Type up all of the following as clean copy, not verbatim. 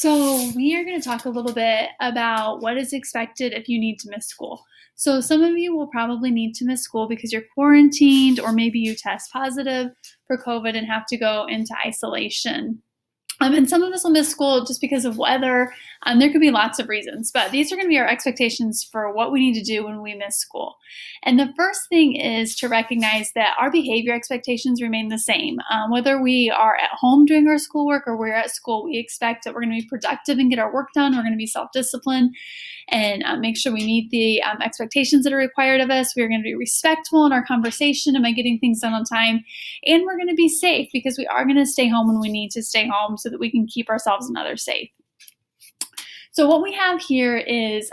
So, we are going to talk a little bit about what is expected if you need to miss school. So, some of you will probably need to miss school because you're quarantined, or maybe you test positive for COVID and have to go into isolation. And some of us will miss school just because of weather. There could be lots of reasons, but these are going to be our expectations for what we need to do when we miss school. And the first thing is to recognize that our behavior expectations remain the same. Whether we are at home doing our schoolwork or we're at school, we expect that we're going to be productive and get our work done. We're going to be self-disciplined and make sure we meet the expectations that are required of us. We're going to be respectful in our conversation. Am I getting things done on time? And we're going to be safe because we are going to stay home when we need to stay home so that we can keep ourselves and others safe. So what we have here is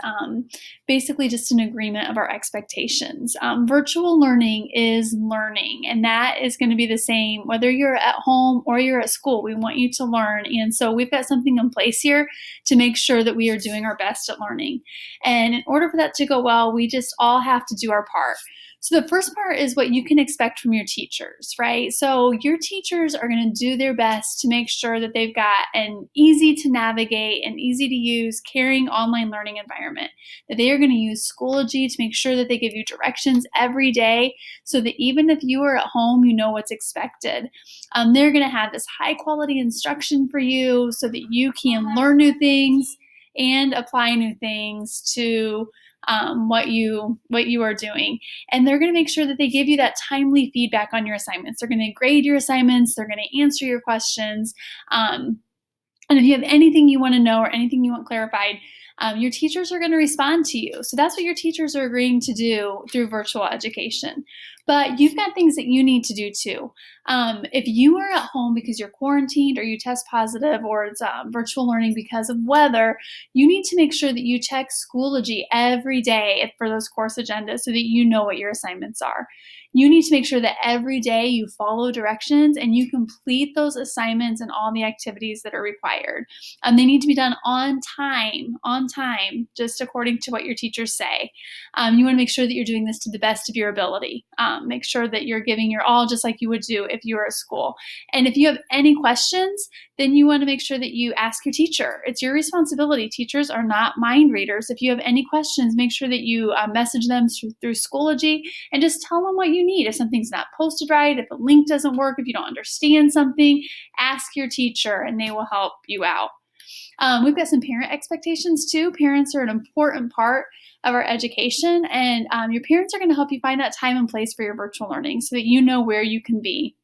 basically just an agreement of our expectations. Virtual learning is learning, and that is going to be the same whether you're at home or you're at school. We want you to learn, and so we've got something in place here to make sure that we are doing our best at learning. And in order for that to go well, we just all have to do our part. So the first part is what you can expect from your teachers, right? So your teachers are going to do their best to make sure that they've got an easy to navigate and easy to use caring online learning environment, that they are going to use Schoology to make sure that they give you directions every day so that even if you are at home, you know what's expected. They're going to have this high quality instruction for you so that you can learn new things and apply new things to what you are doing. And they're going to make sure that they give you that timely feedback on your assignments. They're going to grade your assignments. They're going to answer your questions. And if you have anything you want to know or anything you want clarified, your teachers are going to respond to you. So that's what your teachers are agreeing to do through virtual education. But you've got things that you need to do too. If you are at home because you're quarantined or you test positive or it's virtual learning because of weather, you need to make sure that you check Schoology every day for those course agendas so that you know what your assignments are. You need to make sure that every day you follow directions and you complete those assignments and all the activities that are required. They need to be done on time, just according to what your teachers say. You want to make sure that you're doing this to the best of your ability. Make sure that you're giving your all just like you would do if you were at school. And if you have any questions, then you want to make sure that you ask your teacher. It's your responsibility. Teachers are not mind readers. If you have any questions, make sure that you message them through Schoology and just tell them what you need. If something's not posted right, if a link doesn't work, if you don't understand something, ask your teacher and they will help you out. We've got some parent expectations too. Parents are an important part of our education, and your parents are going to help you find that time and place for your virtual learning so that you know where you can be.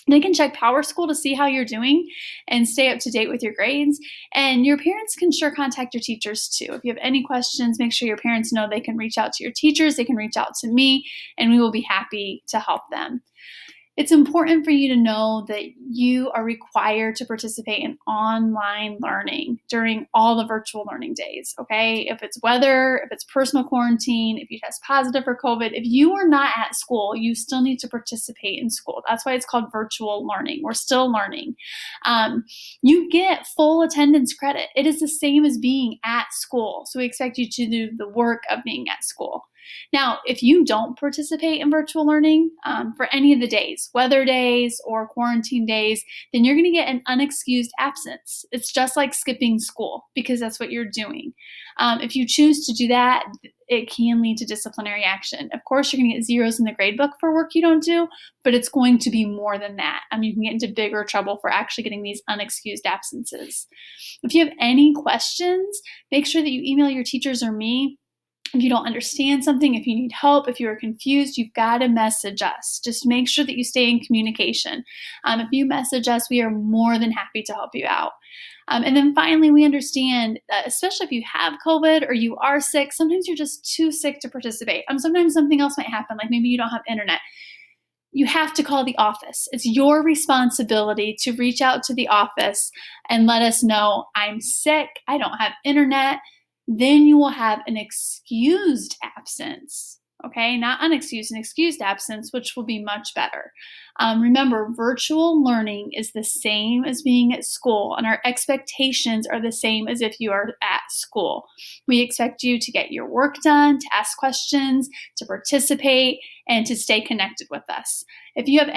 They can check PowerSchool to see how you're doing and stay up to date with your grades. And your parents can sure contact your teachers too. If you have any questions, make sure your parents know they can reach out to your teachers, they can reach out to me, and we will be happy to help them. It's important for you to know that you are required to participate in online learning during all the virtual learning days, okay? If it's weather, if it's personal quarantine, if you test positive for COVID, if you are not at school, you still need to participate in school. That's why it's called virtual learning. We're still learning. You get full attendance credit. It is the same as being at school. So we expect you to do the work of being at school. Now, if you don't participate in virtual learning for any of the days, weather days or quarantine days, then you're going to get an unexcused absence. It's just like skipping school because that's what you're doing. If you choose to do that, it can lead to disciplinary action. Of course, you're going to get zeros in the grade book for work you don't do, but it's going to be more than that. You can get into bigger trouble for actually getting these unexcused absences. If you have any questions, make sure that you email your teachers or me. If you don't understand something, if you need help, if you're confused, you've got to message us. Just make sure that you stay in communication. If you message us, we are more than happy to help you out. And then finally, we understand that especially if you have COVID or you are sick, sometimes you're just too sick to participate. Sometimes something else might happen, like maybe you don't have internet. You have to call the office. It's your responsibility to reach out to the office and let us know, I'm sick, I don't have internet. Then you will have an excused absence, okay? Not unexcused, an excused absence, which will be much better. Remember, virtual learning is the same as being at school, and our expectations are the same as if you are at school. We expect you to get your work done, to ask questions, to participate, and to stay connected with us. If you have